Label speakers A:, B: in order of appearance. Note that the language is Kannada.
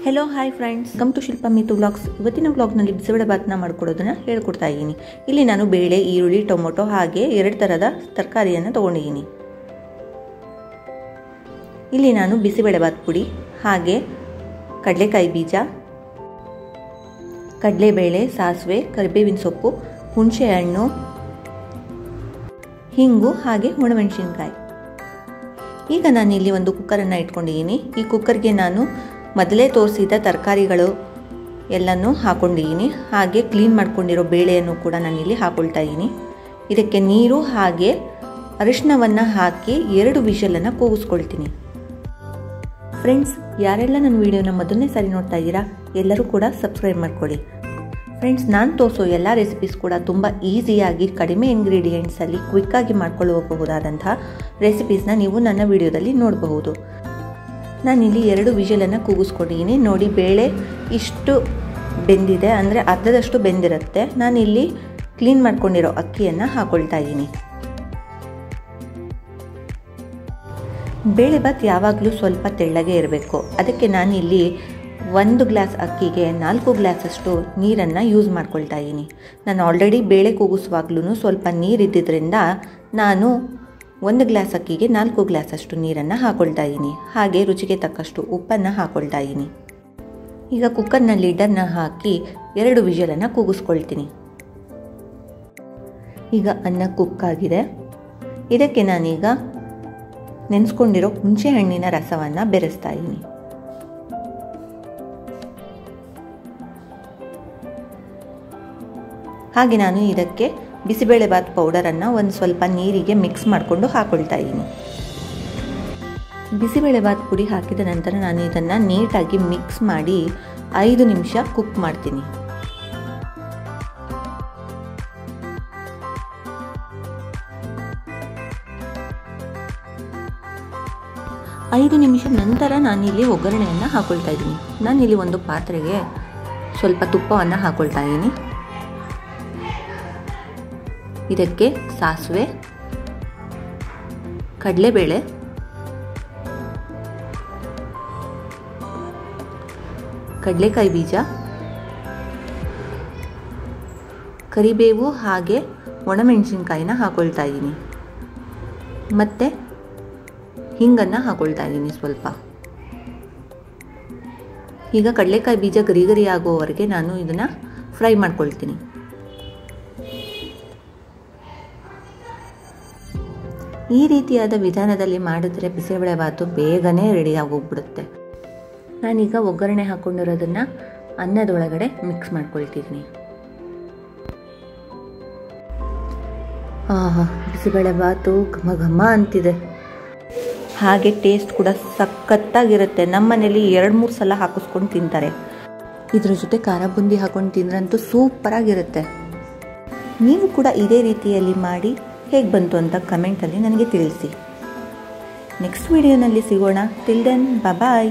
A: Hello hi friends, come to Shilpa Mitu vlogs. ಇವತ್ತಿನ ವ್ಲಾಗ್ನಲ್ಲಿ ಬಿಸಿಬೇಳೆ ಭಾತನ ಮಾಡ್ಕೊಡೋದನ್ನು ಹೇಳ್ಕೊಡ್ತಾ ಇದ್ದೀನಿ. ಇಲ್ಲಿ ನಾನು ಬೇಳೆ, ಈರುಳ್ಳಿ, ಟೊಮೊಟೊ ಹಾಗೆ 2 ಥರದ ತರಕಾರಿಯನ್ನು ತೊಗೊಂಡಿದ್ದೀನಿ. ಇಲ್ಲಿ ನಾನು ಬಿಸಿಬೇಳೆ ಭಾತ್ ಪುಡಿ ಹಾಗೆ ಕಡಲೆಕಾಯಿ ಬೀಜ, ಕಡಲೆಬೇಳೆ, ಸಾಸಿವೆ, ಕರಿಬೇವಿನ ಸೊಪ್ಪು, ಹುಣಸೆ ಹಣ್ಣು, ಹಿಂಗು ಹಾಗೆ ಒಣಮೆಣಸಿನಕಾಯಿ. ಈಗ ನಾನಿಲ್ಲಿ ಒಂದು ಕುಕ್ಕರನ್ನು ಇಟ್ಕೊಂಡಿದ್ದೀನಿ. ಈ ಕುಕ್ಕರ್ಗೆ ನಾನು ಮೊದಲೇ ತೋರಿಸಿದ ತರಕಾರಿಗಳು ಎಲ್ಲನೂ ಹಾಕೊಂಡಿದ್ದೀನಿ. ಹಾಗೆ ಕ್ಲೀನ್ ಮಾಡ್ಕೊಂಡಿರೋ ಬೇಳೆಯನ್ನು ಕೂಡ ನಾನಿಲ್ಲಿ ಹಾಕೊಳ್ತಾ ಇದ್ದೀನಿ. ಇದಕ್ಕೆ ನೀರು ಹಾಗೆ ಅರಿಶಿನವನ್ನು ಹಾಕಿ 2 ವಿಷಲನ್ನು ಕೂಗಿಸ್ಕೊಳ್ತೀನಿ. ಫ್ರೆಂಡ್ಸ್, ಯಾರೆಲ್ಲ ನನ್ನ ವಿಡಿಯೋನ ಮೊದಲನೇ ಸಾರಿ ನೋಡ್ತಾ ಇದ್ದೀರಾ ಎಲ್ಲರೂ ಕೂಡ ಸಬ್ಸ್ಕ್ರೈಬ್ ಮಾಡ್ಕೊಳ್ಳಿ. ಫ್ರೆಂಡ್ಸ್, ನಾನು ತೋರಿಸೋ ಎಲ್ಲ ರೆಸಿಪೀಸ್ ಕೂಡ ತುಂಬ ಈಸಿಯಾಗಿ ಕಡಿಮೆ ಇಂಗ್ರೀಡಿಯೆಂಟ್ಸಲ್ಲಿ ಕ್ವಿಕ್ಕಾಗಿ ಮಾಡ್ಕೊಳ್ಳಬಹುದಾದಂಥ ರೆಸಿಪೀಸ್ನ ನೀವು ನನ್ನ ವಿಡಿಯೋದಲ್ಲಿ ನೋಡಬಹುದು. ನಾನಿಲ್ಲಿ 2 ವಿಷಲನ್ನು ಕೂಗಿಸ್ಕೊಂಡಿದ್ದೀನಿ. ನೋಡಿ, ಬೇಳೆ ಇಷ್ಟು ಬೆಂದಿದೆ, ಅಂದರೆ ಅರ್ಧದಷ್ಟು ಬೆಂದಿರುತ್ತೆ. ನಾನಿಲ್ಲಿ ಕ್ಲೀನ್ ಮಾಡ್ಕೊಂಡಿರೋ ಅಕ್ಕಿಯನ್ನು ಹಾಕೊಳ್ತಾ ಇದ್ದೀನಿ. ಬೇಳೆ ಭಾತ್ ಯಾವಾಗಲೂ ಸ್ವಲ್ಪ ತೆಳ್ಳಗೆ ಇರಬೇಕು. ಅದಕ್ಕೆ ನಾನಿಲ್ಲಿ 1 ಗ್ಲಾಸ್ ಅಕ್ಕಿಗೆ 4 ಗ್ಲಾಸಷ್ಟು ನೀರನ್ನು ಯೂಸ್ ಮಾಡ್ಕೊಳ್ತಾ ಇದ್ದೀನಿ. ನಾನು ಆಲ್ರೆಡಿ ಬೇಳೆ ಕೂಗಿಸುವಾಗ್ಲೂ ಸ್ವಲ್ಪ ನೀರಿದ್ದರಿಂದ ನಾನು 1 ಗ್ಲಾಸ್ ಅಕ್ಕಿಗೆ 4 ಗ್ಲಾಸಷ್ಟು ನೀರನ್ನು ಹಾಕೊಳ್ತಾ ಇದ್ದೀನಿ. ಹಾಗೆ ರುಚಿಗೆ ತಕ್ಕಷ್ಟು ಉಪ್ಪನ್ನು ಹಾಕೊಳ್ತಾ ಇದ್ದೀನಿ. ಈಗ ಕುಕ್ಕರ್ನ ಲಿಡ್ಡನ್ನು ಹಾಕಿ 2 ವಿಷಲನ್ನು ಕೂಗಿಸ್ಕೊಳ್ತೀನಿ. ಈಗ ಅನ್ನ ಕುಕ್ ಆಗಿದೆ. ಇದಕ್ಕೆ ನಾನೀಗ ನೆನೆಸ್ಕೊಂಡಿರೋ ಹುಣಸೆ ಹಣ್ಣಿನ ರಸವನ್ನು ಬೆರೆಸ್ತಾ ಇದ್ದೀನಿ. ಹಾಗೆ ನಾನು ಇದಕ್ಕೆ ಬಿಸಿಬೇಳೆ ಭಾತ್ ಪೌಡರನ್ನು ಒಂದು ಸ್ವಲ್ಪ ನೀರಿಗೆ ಮಿಕ್ಸ್ ಮಾಡಿಕೊಂಡು ಹಾಕೊಳ್ತಾ ಇದ್ದೀನಿ. ಬಿಸಿಬೇಳೆ ಭಾತ್ ಪುಡಿ ಹಾಕಿದ ನಂತರ ನಾನು ಇದನ್ನು ನೀಟಾಗಿ ಮಿಕ್ಸ್ ಮಾಡಿ 5 ನಿಮಿಷ ಕುಕ್ ಮಾಡ್ತೀನಿ. ಐದು ನಿಮಿಷ ನಂತರ ನಾನಿಲ್ಲಿ ಒಗ್ಗರಣೆಯನ್ನು ಹಾಕೊಳ್ತಾ ಇದ್ದೀನಿ. ನಾನಿಲ್ಲಿ ಒಂದು ಪಾತ್ರೆಗೆ ಸ್ವಲ್ಪ ತುಪ್ಪವನ್ನು ಹಾಕೊಳ್ತಾ ಇದ್ದೀನಿ. ಇದಕ್ಕೆ ಸಾಸಿವೆ, ಕಡಲೆಬೇಳೆ, ಕಡಲೆಕಾಯಿ ಬೀಜ, ಕರಿಬೇವು ಹಾಗೆ ಒಣಮೆಣಸಿನಕಾಯಿನ ಹಾಕೊಳ್ತಾ ಇದ್ದೀನಿ. ಮತ್ತು ಹಿಂಗನ್ನು ಹಾಕೊಳ್ತಾ ಇದ್ದೀನಿ ಸ್ವಲ್ಪ. ಈಗ ಕಡಲೆಕಾಯಿ ಬೀಜ ಗರಿ ಗರಿ ಆಗೋವರೆಗೆ ನಾನು ಇದನ್ನು ಫ್ರೈ ಮಾಡ್ಕೊಳ್ತೀನಿ. ಈ ರೀತಿಯಾದ ವಿಧಾನದಲ್ಲಿ ಮಾಡಿದ್ರೆ ಬಿಸಿಬೇಳೆ ಭಾತು ಬೇಗನೆ ರೆಡಿಯಾಗಿ ಹೋಗ್ಬಿಡುತ್ತೆ. ನಾನೀಗ ಒಗ್ಗರಣೆ ಹಾಕ್ಕೊಂಡಿರೋದನ್ನು ಅನ್ನದೊಳಗಡೆ ಮಿಕ್ಸ್ ಮಾಡ್ಕೊಳ್ತಿದ್ದೀನಿ. ಬಿಸಿಬೇಳೆ ಭಾತು ಘಮ ಘಮ ಅಂತಿದೆ. ಹಾಗೆ ಟೇಸ್ಟ್ ಕೂಡ ಸಖತ್ತಾಗಿರುತ್ತೆ. ನಮ್ಮ ಮನೇಲಿ 2-3 ಸಲ ಹಾಕಿಸ್ಕೊಂಡು ತಿಂತಾರೆ. ಇದ್ರ ಜೊತೆ ಖಾರ ಬುಂದಿ ಹಾಕೊಂಡು ತಿಂದ್ರಂತೂ ಸೂಪರಾಗಿರುತ್ತೆ. ನೀವು ಕೂಡ ಇದೇ ರೀತಿಯಲ್ಲಿ ಮಾಡಿ ಹೇಗೆ ಬಂತು ಅಂತ ಕಮೆಂಟಲ್ಲಿ ನನಗೆ ತಿಳಿಸಿ. ನೆಕ್ಸ್ಟ್ ವಿಡಿಯೋನಲ್ಲಿ ಸಿಗೋಣ. ಟಿಲ್ ದೆನ್ ಬಾಯ್.